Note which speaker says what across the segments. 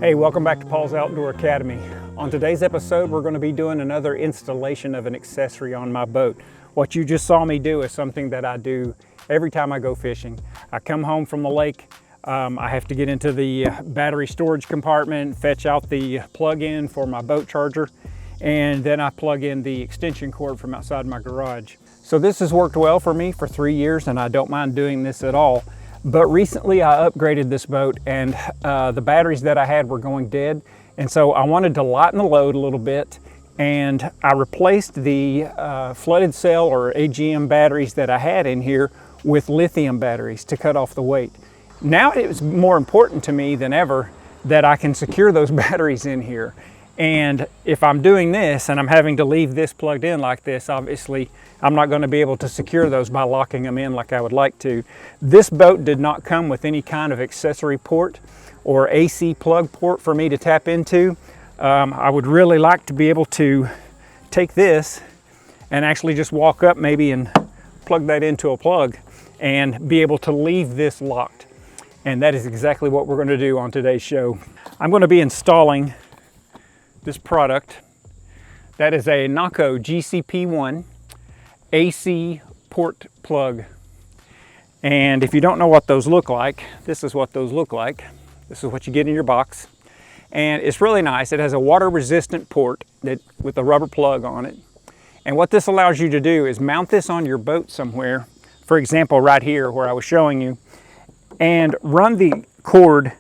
Speaker 1: Hey, welcome back to Paul's Outdoor Academy. On today's episode, we're going to be doing another installation of an accessory on my boat. What you just saw me do is something that I do every time I go fishing. I come home from the lake, I have to get into the battery storage compartment, fetch out the plug-in for my boat charger, and then I plug in the extension cord from outside my garage. So this has worked well for me for 3 years, and I don't mind doing this at all. But recently I upgraded this boat, and the batteries that I had were going dead. And so I wanted to lighten the load a little bit, and I replaced the flooded cell or AGM batteries that I had in here with lithium batteries to cut off the weight. Now it's more important to me than ever that I can secure those batteries in here. And if I'm doing this and I'm having to leave this plugged in like this, obviously I'm not going to be able to secure those by locking them in like I would like to. This boat did not come with any kind of accessory port or AC plug port for me to tap into. I would really like to be able to take this and actually just walk up maybe and plug that into a plug and be able to leave this locked. And that is exactly what we're going to do on today's show. I'm going to be installing this product. That is a Noco GCP1 AC Port Plug. And if you don't know what those look like, this is what those look like. This is what you get in your box. And it's really nice. It has a water resistant port with a rubber plug on it. And what this allows you to do is mount this on your boat somewhere, for example right here where I was showing you, and run the cord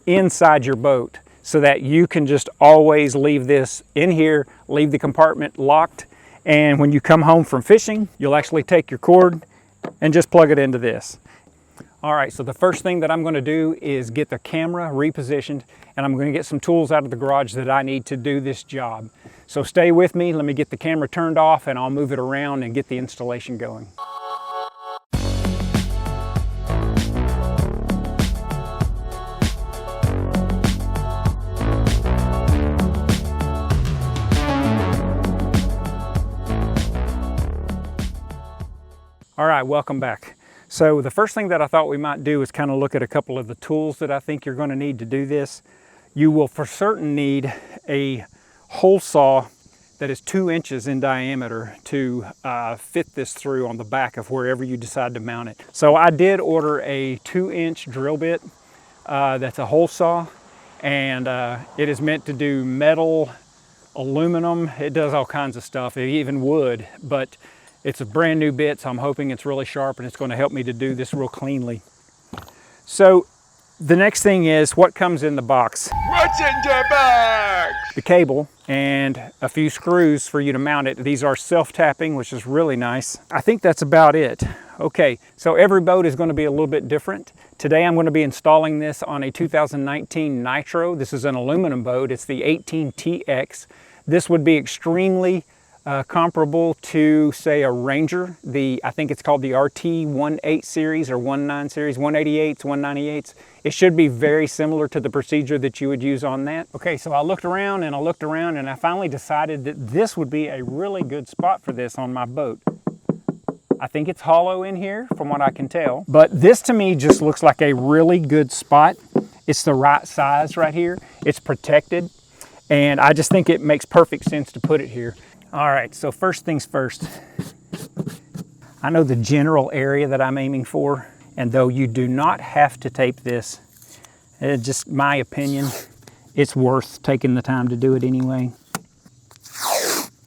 Speaker 1: inside your boat so that you can just always leave this in here, leave the compartment locked, and when you come home from fishing, you'll actually take your cord and just plug it into this. All right, so the first thing that I'm going to do is get the camera repositioned, and I'm going to get some tools out of the garage that I need to do this job. So stay with me, let me get the camera turned off, and I'll move it around and get the installation going. All right, welcome back. So the first thing that I thought we might do is kind of look at a couple of the tools that I think you're going to need to do this. You will for certain need a hole saw that is 2 inches in diameter to fit this through on the back of wherever you decide to mount it. So I did order a 2-inch drill bit that's a hole saw, and it is meant to do metal, aluminum, it does all kinds of stuff, even wood, but it's a brand new bit, so I'm hoping it's really sharp and it's going to help me to do this real cleanly. So the next thing is what comes in the box.
Speaker 2: What's in the box?
Speaker 1: The cable and a few screws for you to mount it. These are self-tapping, which is really nice. I think that's about it. Okay, so every boat is going to be a little bit different. Today I'm going to be installing this on a 2019 Nitro. This is an aluminum boat. It's the 18TX. This would be extremely comparable to, say, a Ranger. I think it's called the RT18 series or 19 series, 188s, 198s. It should be very similar to the procedure that you would use on that. Okay, so I looked around and I finally decided that this would be a really good spot for this on my boat. I think it's hollow in here from what I can tell, but this to me just looks like a really good spot. It's the right size right here. It's protected, and I just think it makes perfect sense to put it here. All right, so first things first, I know the general area that I'm aiming for, and though you do not have to tape this, it's just my opinion, it's worth taking the time to do it anyway.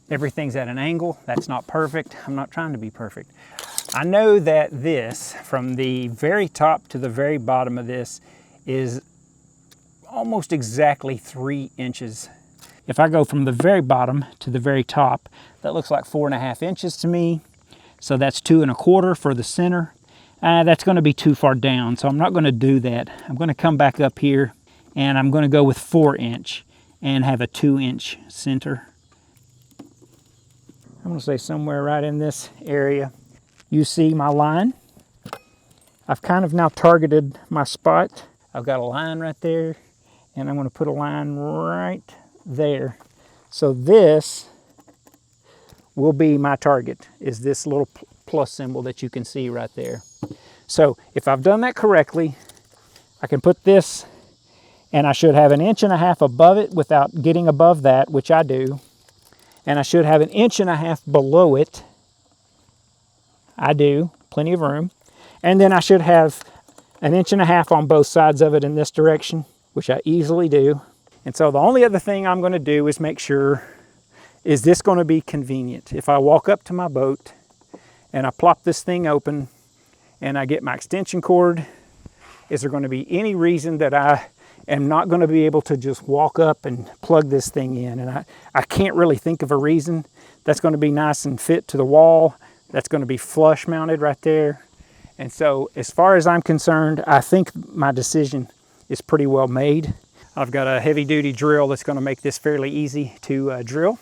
Speaker 1: Everything's at an angle, that's not perfect, I'm not trying to be perfect. I know that this, from the very top to the very bottom of this, is almost exactly 3 inches. If I go from the very bottom to the very top, that looks like 4.5 inches to me. So that's 2 1/4 for the center. That's going to be too far down, so I'm not going to do that. I'm going to come back up here, and I'm going to go with 4 inch and have a 2 inch center. I'm going to say somewhere right in this area. You see my line? I've kind of now targeted my spot. I've got a line right there, and I'm going to put a line right there. So this will be my target, is this little plus symbol that you can see right there. So if I've done that correctly, I can put this And I should have 1.5 inches above it without getting above that, which I do. And I should have 1.5 inches below it. I do, plenty of room. And then I should have 1.5 inches on both sides of it in this direction, which I easily do. And so the only other thing I'm going to do is make sure, is this going to be convenient? If I walk up to my boat and I plop this thing open and I get my extension cord, is there going to be any reason that I am not going to be able to just walk up and plug this thing in? And I can't really think of a reason. That's going to be nice and fit to the wall. That's going to be flush mounted right there. And so as far as I'm concerned, I think my decision is pretty well made. I've got a heavy duty drill that's going to make this fairly easy to drill.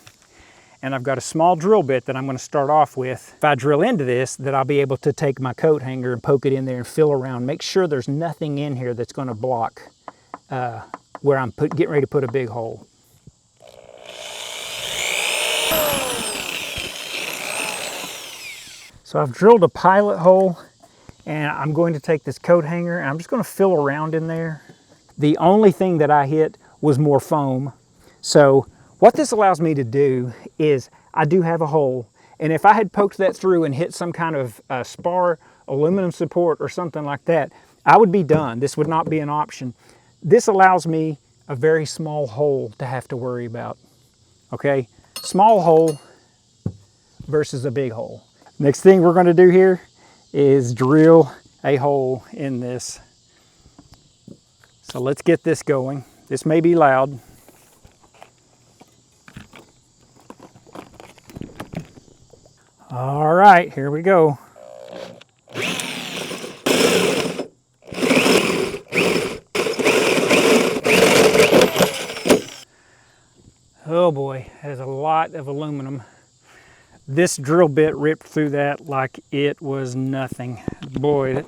Speaker 1: And I've got a small drill bit that I'm going to start off with. If I drill into this, then I'll be able to take my coat hanger and poke it in there and feel around, make sure there's nothing in here that's going to block where I'm getting ready to put a big hole. So I've drilled a pilot hole, and I'm going to take this coat hanger and I'm just going to fill around in there. The only thing that I hit was more foam. So what this allows me to do is I do have a hole, and if I had poked that through and hit some kind of spar, aluminum support or something like that, I would be done. This would not be an option. This allows me a very small hole to have to worry about. Okay, small hole versus a big hole. Next thing we're going to do here is drill a hole in this. So let's get this going. This may be loud. All right, here we go. Oh boy, that is a lot of aluminum. This drill bit ripped through that like it was nothing. Boy,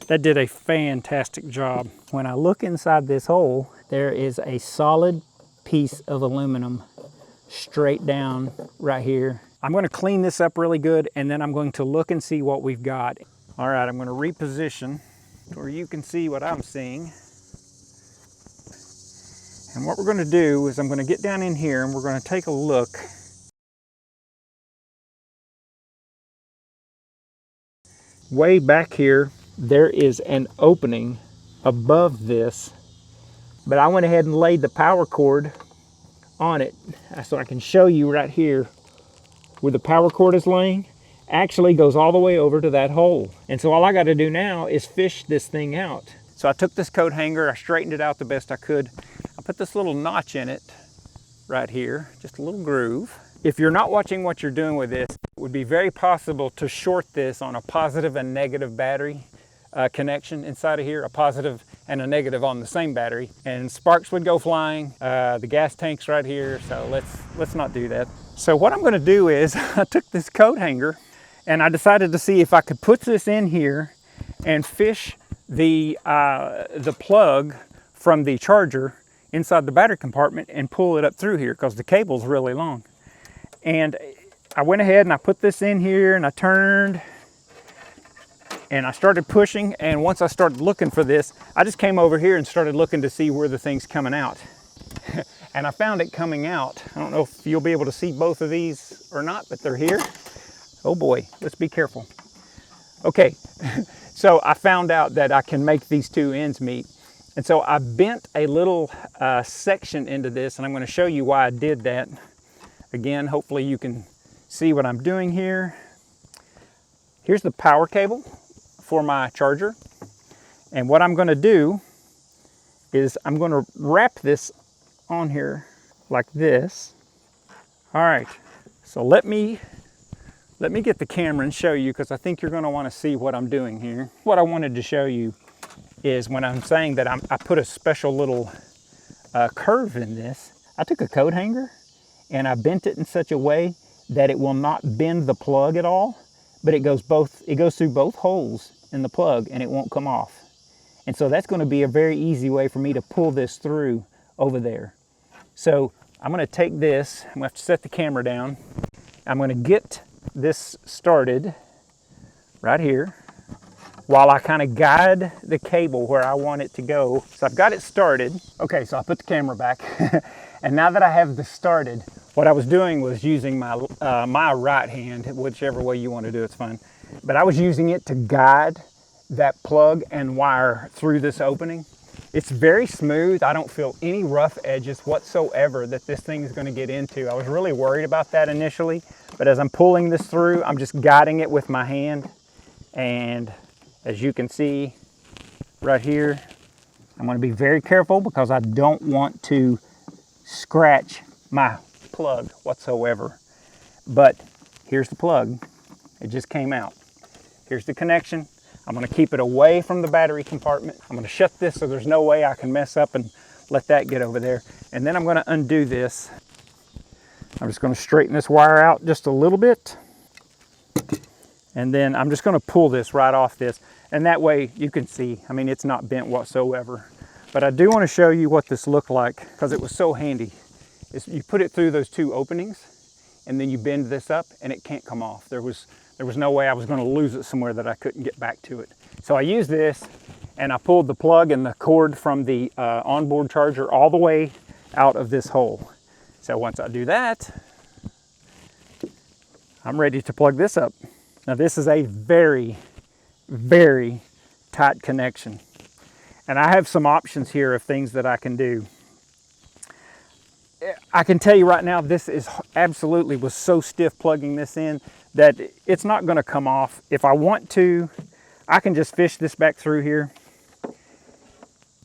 Speaker 1: that did a fantastic job. When I look inside this hole, there is a solid piece of aluminum straight down right here. I'm going to clean this up really good, and then I'm going to look and see what we've got. All right, I'm going to reposition where you can see what I'm seeing. And what we're going to do is I'm going to get down in here and we're going to take a look. Way back here, there is an opening above this, but I went ahead and laid the power cord on it so I can show you right here where the power cord is laying. Actually goes all the way over to that hole. And so all I got to do now is fish this thing out. So I took this coat hanger, I straightened it out the best I could. I put this little notch in it right here, just a little groove. If you're not watching what you're doing with this, it would be very possible to short this on a positive and negative battery connection inside of here, a positive and a negative on the same battery, and sparks would go flying. The gas tank's right here, so let's not do that. So what I'm going to do is I took this coat hanger and I decided to see if I could put this in here and fish the plug from the charger inside the battery compartment and pull it up through here because the cable's really long. And I went ahead and I put this in here and I turned and I started pushing, and once I started looking for this, I just came over here and started looking to see where the thing's coming out. And I found it coming out. I don't know if you'll be able to see both of these or not, but they're here. Oh boy, let's be careful. Okay, so I found out that I can make these two ends meet. And so I bent a little section into this, and I'm going to show you why I did that. Again, hopefully you can see what I'm doing here. Here's the power cable for my charger. And what I'm going to do is I'm going to wrap this on here like this. All right, so let me get the camera and show you, because I think you're going to want to see what I'm doing here. What I wanted to show you is when I'm saying that I put a special little curve in this, I took a coat hanger and I bent it in such a way that it will not bend the plug at all, but it goes through both holes in the plug and it won't come off. And so that's going to be a very easy way for me to pull this through over there. So I'm going to take this, I'm going to have to set the camera down. I'm going to get this started right here while I kind of guide the cable where I want it to go. So I've got it started. Okay, so I put the camera back. And now that I have this started, what I was doing was using my, my right hand, whichever way you want to do it's fine. But I was using it to guide that plug and wire through this opening. It's very smooth. I don't feel any rough edges whatsoever that this thing is going to get into. I was really worried about that initially, but as I'm pulling this through, I'm just guiding it with my hand. And as you can see right here, I'm going to be very careful because I don't want to scratch my plug whatsoever. But here's the plug. It just came out. Here's the connection. I'm going to keep it away from the battery compartment. I'm going to shut this so there's no way I can mess up and let that get over there. And then I'm going to undo this. I'm just going to straighten this wire out just a little bit. And then I'm just going to pull this right off this. And that way you can see, I mean, it's not bent whatsoever. But I do want to show you what this looked like because it was so handy. You put it through those two openings and then you bend this up and it can't come off. There was no way I was going to lose it somewhere that I couldn't get back to it. So I used this and I pulled the plug and the cord from the onboard charger all the way out of this hole. So once I do that, I'm ready to plug this up. Now this is a very, very tight connection. And I have some options here of things that I can do. I can tell you right now, this is absolutely was so stiff plugging this in that it's not going to come off. If I want to, I can just fish this back through here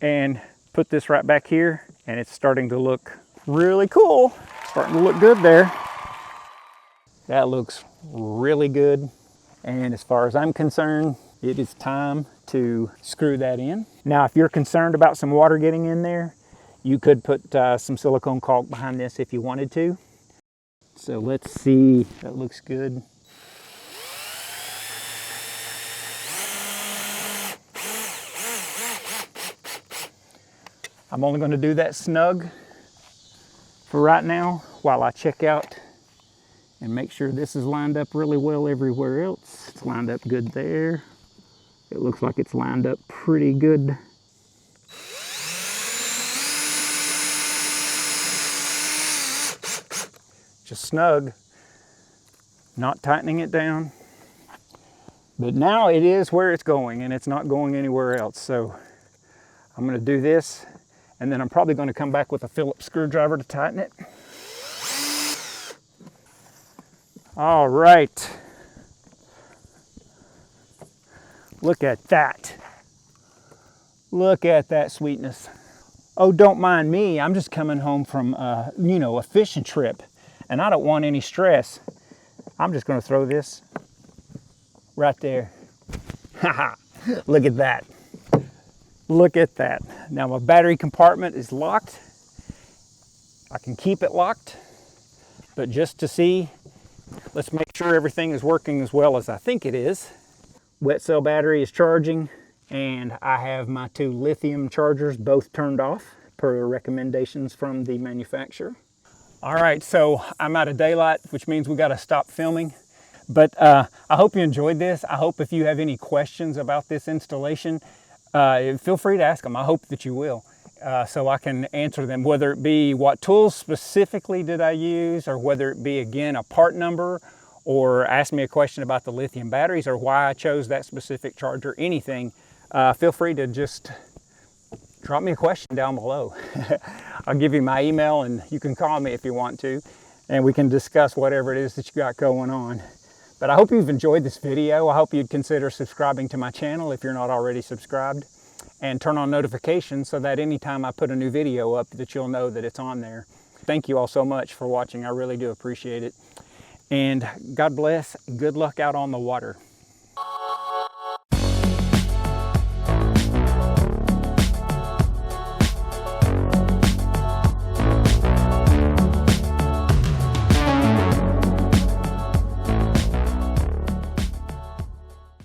Speaker 1: and put this right back here, and it's starting to look really cool. Starting to look good there. That looks really good. And as far as I'm concerned, it is time to screw that in. Now, if you're concerned about some water getting in there, you could put some silicone caulk behind this if you wanted to. So let's see, that looks good. I'm only going to do that snug for right now while I check out and make sure this is lined up really well everywhere else. It's lined up good there. It looks like it's lined up pretty good. Just snug, not tightening it down. But now it is where it's going and it's not going anywhere else. So I'm going to do this and then I'm probably going to come back with a Phillips screwdriver to tighten it. All right. Look at that. Look at that sweetness. Oh, don't mind me. I'm just coming home from, you know, a fishing trip and I don't want any stress. I'm just going to throw this right there. Look at that. Look at that. Now my battery compartment is locked. I can keep it locked, but just to see, let's make sure everything is working as well as I think it is. Wet cell battery is charging and I have my two lithium chargers both turned off per recommendations from the manufacturer. All right, so I'm out of daylight, which means we got to stop filming. But I hope you enjoyed this. I hope if you have any questions about this installation, feel free to ask them. I hope that you will, so I can answer them, whether it be what tools specifically did I use, or whether it be, again, a part number, or ask me a question about the lithium batteries, or why I chose that specific charger, anything. Feel free to just drop me a question down below. I'll give you my email and you can call me if you want to, and we can discuss whatever it is that you got going on. But I hope you've enjoyed this video. I hope you'd consider subscribing to my channel if you're not already subscribed, and turn on notifications so that anytime I put a new video up that you'll know that it's on there. Thank you all so much for watching. I really do appreciate it. And God bless. Good luck out on the water.